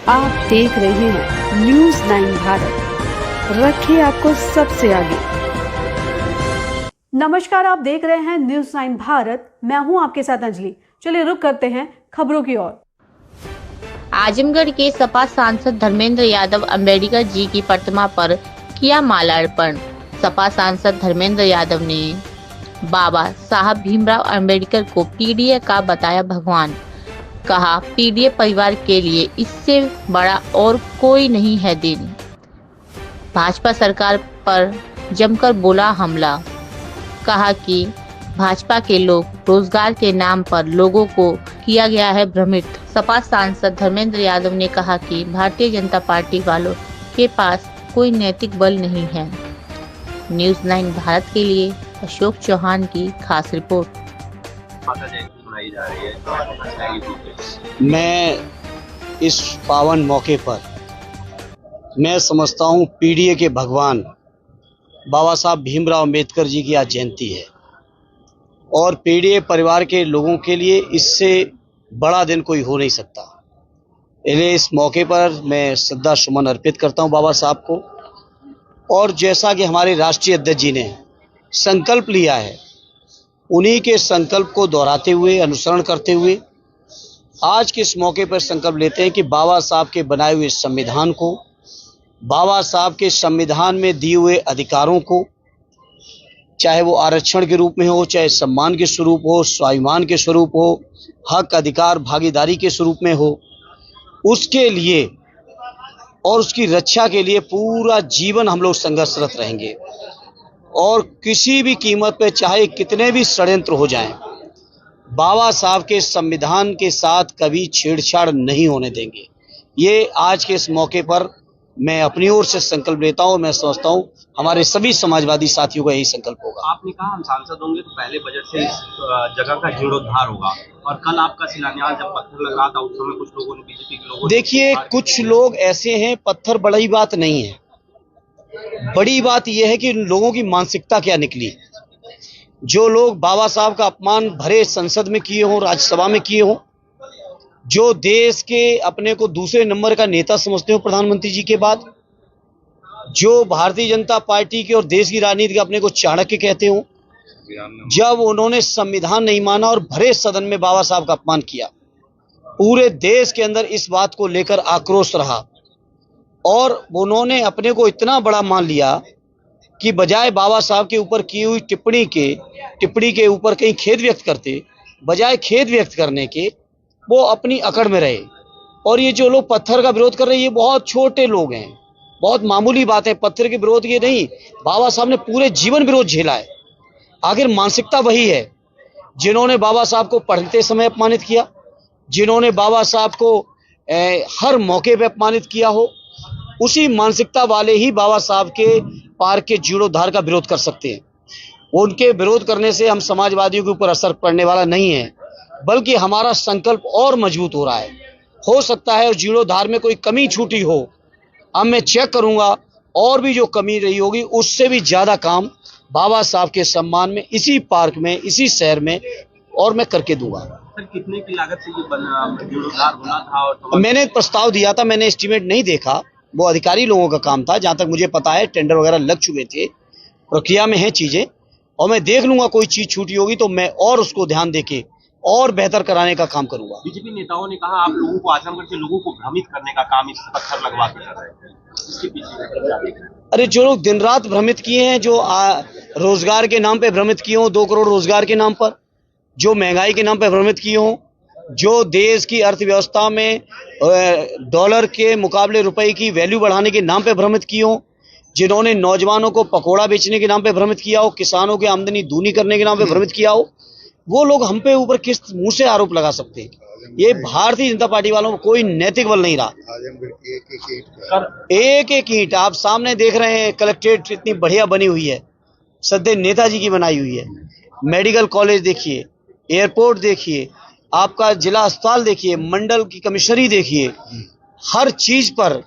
आप देख रहे हैं न्यूज़ 9 भारत, रखिए आपको सबसे आगे। नमस्कार, आप देख रहे हैं न्यूज़ 9 भारत। मैं हूं आपके साथ अंजलि। चलिए रुक करते हैं खबरों की ओर। आजमगढ़ के सपा सांसद धर्मेंद्र यादव अंबेडकर जी की प्रतिमा पर किया माल्यार्पण। सपा सांसद धर्मेंद्र यादव ने बाबा साहब भीमराव अंबेडकर को पीडीए का बताया भगवान। कहा, पीडीए परिवार के लिए इससे बड़ा और कोई नहीं है दिन। भाजपा सरकार पर जमकर बोला हमला। कहा कि भाजपा के लोग रोजगार के नाम पर लोगों को किया गया है भ्रमित। सपा सांसद धर्मेंद्र यादव ने कहा कि भारतीय जनता पार्टी वालों के पास कोई नैतिक बल नहीं है। न्यूज़ 9 भारत के लिए अशोक चौहान की खास रिपोर्ट। मैं इस पावन मौके पर मैं समझता हूँ पीडीए के भगवान बाबा साहब भीमराव अंबेडकर जी की आज जयंती है और पीडीए परिवार के लोगों के लिए इससे बड़ा दिन कोई हो नहीं सकता। इसलिए इस मौके पर मैं श्रद्धा सुमन अर्पित करता हूँ बाबा साहब को। और जैसा कि हमारे राष्ट्रीय अध्यक्ष जी ने संकल्प लिया है, उन्हीं के संकल्प को दोहराते हुए, अनुसरण करते हुए आज के इस मौके पर संकल्प लेते हैं कि बाबा साहब के बनाए हुए संविधान को, बाबा साहब के संविधान में दिए हुए अधिकारों को, चाहे वो आरक्षण के रूप में हो, चाहे सम्मान के स्वरूप हो, स्वाभिमान के स्वरूप हो, हक अधिकार भागीदारी के स्वरूप में हो, उसके लिए और उसकी रक्षा के लिए पूरा जीवन हम लोग संघर्षरत रहेंगे और किसी भी कीमत पे, चाहे कितने भी षड्यंत्र हो जाएं, बाबा साहब के संविधान के साथ कभी छेड़छाड़ नहीं होने देंगे। ये आज के इस मौके पर मैं अपनी ओर से संकल्प लेता हूँ। मैं समझता हूँ हमारे सभी समाजवादी साथियों का यही संकल्प होगा। आपने कहा हम सांसद होंगे तो पहले बजट से इस जगह का जीर्णोद्धार होगा, और कल आपका शिलान्यास जब पत्थर लग रहा था उस समय कुछ लोगों ने, बीजेपी के लोगों ने, देखिए कुछ लोग ऐसे हैं, पत्थर बड़ी बात नहीं है। बड़ी बात यह है कि लोगों की मानसिकता क्या निकली। जो लोग बाबा साहब का अपमान भरे संसद में किए हों, राज्यसभा में किए हों, जो देश के अपने को दूसरे नंबर का नेता समझते हो प्रधानमंत्री जी के बाद, जो भारतीय जनता पार्टी के और देश की राजनीति के अपने को चाणक्य कहते हो, जब उन्होंने संविधान नहीं माना और भरे सदन में बाबा साहब का अपमान किया, पूरे देश के अंदर इस बात को लेकर आक्रोश रहा और उन्होंने अपने को इतना बड़ा मान लिया कि बजाय बाबा साहब के ऊपर की हुई टिप्पणी के ऊपर कहीं खेद व्यक्त करते, बजाय खेद व्यक्त करने के वो अपनी अकड़ में रहे। और ये जो लोग पत्थर का विरोध कर रहे हैं, ये बहुत छोटे लोग हैं, बहुत मामूली बात है। पत्थर के विरोध ये नहीं, बाबा साहब ने पूरे जीवन विरोध झेला है। आखिर मानसिकता वही है जिन्होंने बाबा साहब को पढ़ते समय अपमानित किया, जिन्होंने बाबा साहब को हर मौके पर अपमानित किया हो, उसी मानसिकता वाले ही बाबा साहब के पार्क के जीर्णोद्धार का विरोध कर सकते हैं। उनके विरोध करने से हम समाजवादियों के ऊपर असर पड़ने वाला नहीं है, बल्कि हमारा संकल्प और मजबूत हो रहा है। हो सकता है जीर्णोद्धार में कोई कमी छूटी हो, अब मैं चेक करूंगा और भी जो कमी रही होगी उससे भी ज्यादा काम बाबा साहब के सम्मान में इसी पार्क में, इसी शहर में और मैं करके दूंगा। सर, कितने की लागत से ये जीर्णोद्धार होना था? और मैंने प्रस्ताव दिया था, मैंने एस्टीमेट नहीं देखा, वो अधिकारी लोगों का काम था। जहां तक मुझे पता है टेंडर वगैरह लग चुके थे, प्रक्रिया में है चीजें, और मैं देख लूंगा कोई चीज छूटी होगी तो मैं और उसको ध्यान देके और बेहतर कराने का काम करूंगा। बीजेपी नेताओं ने कहा आप लोगों को, आजमगढ़ के लोगों को भ्रमित करने का काम इस पत्थर लगवा के कर रहे हैं, इसके पीछे? अरे जो लोग दिन रात भ्रमित किए हैं, जो रोजगार के नाम पे भ्रमित किए हों, 2 करोड़ रोजगार के नाम पर, जो महंगाई के नाम पे भ्रमित किए हों, जो देश की अर्थव्यवस्था में डॉलर के मुकाबले रुपए की वैल्यू बढ़ाने के नाम पे भ्रमित किए हों, जिन्होंने नौजवानों को पकौड़ा बेचने के नाम पे भ्रमित किया हो, किसानों की आमदनी दूनी करने के नाम पे भ्रमित किया हो, वो लोग हम पे ऊपर किस मुंह से आरोप लगा सकते हैं? ये भारतीय जनता पार्टी वालों को कोई नैतिक बल नहीं रहा। एक एक ईंट आप सामने देख रहे हैं। कलेक्ट्रेट इतनी बढ़िया बनी हुई है, सदैव नेताजी की बनाई हुई है। मेडिकल कॉलेज देखिए, एयरपोर्ट देखिए, आपका जिला अस्पताल देखिए, मंडल की कमिश्नरी देखिए, हर चीज पर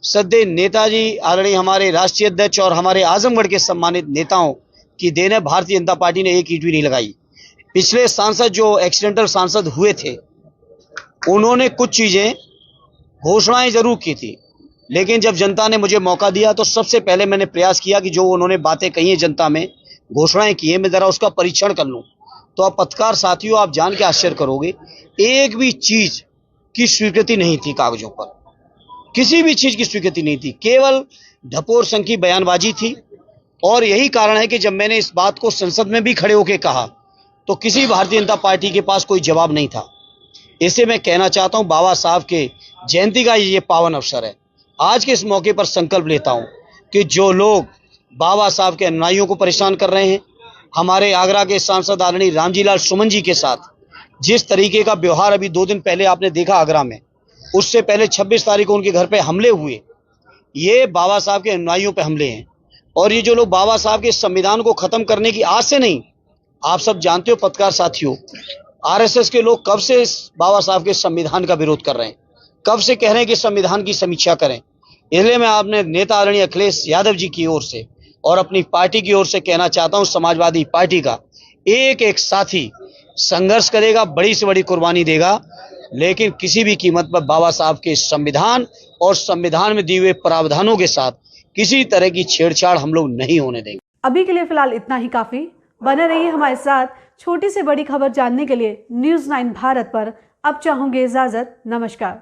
सदैव नेताजी, आदरणीय हमारे राष्ट्रीय अध्यक्ष और हमारे आजमगढ़ के सम्मानित नेताओं की देन है। भारतीय जनता पार्टी ने एक ईंट भी नहीं लगाई। पिछले सांसद जो एक्सीडेंटल सांसद हुए थे, उन्होंने कुछ चीजें घोषणाएं जरूर की थी, लेकिन जब जनता ने मुझे मौका दिया तो सबसे पहले मैंने प्रयास किया कि जो उन्होंने बातें कही हैं जनता में, घोषणाएं की है, मैं जरा उसका परीक्षण कर लूं। तो अब पत्रकार साथियों, आप जान के आश्चर्य करोगे, एक भी चीज की स्वीकृति नहीं थी कागजों पर, किसी भी चीज की स्वीकृति नहीं थी, केवल ढपोर संघ की बयानबाजी थी। और यही कारण है कि जब मैंने इस बात को संसद में भी खड़े होकर कहा तो किसी भारतीय जनता पार्टी के पास कोई जवाब नहीं था। इसे मैं कहना चाहता हूं, बाबा साहब के जयंती का ये पावन अवसर है। आज के इस मौके पर संकल्प लेता हूं कि जो लोग बाबा साहब के अनुयायियों को परेशान कर रहे हैं, हमारे आगरा के सांसद आदरणीय रामजी लाल सुमन जी के साथ जिस तरीके का व्यवहार अभी 2 दिन पहले आपने देखा आगरा में, उससे पहले 26 तारीख को उनके घर पे हमले हुए, ये बाबा साहब के अनुयायियों पे हमले हैं। और ये जो लोग बाबा साहब के संविधान को खत्म करने की आस से नहीं, आप सब जानते हो पत्रकार साथियों, आरएसएस के लोग कब से इस बाबा साहब के संविधान का विरोध कर रहे हैं, कब से कह रहे हैं कि संविधान की समीक्षा करें। इसलिए मैं आपने नेता आदरणीय अखिलेश यादव जी की ओर से और अपनी पार्टी की ओर से कहना चाहता हूं, समाजवादी पार्टी का एक एक साथी संघर्ष करेगा, बड़ी से बड़ी कुर्बानी देगा, लेकिन किसी भी कीमत पर बाबा साहब के संविधान और संविधान में दिए हुए प्रावधानों के साथ किसी तरह की छेड़छाड़ हम लोग नहीं होने देंगे। अभी के लिए फिलहाल इतना ही काफी। बने रहिए हमारे साथ। छोटी से बड़ी खबर जानने के लिए न्यूज़ 9 भारत पर अब चाहूंगी इजाजत। नमस्कार।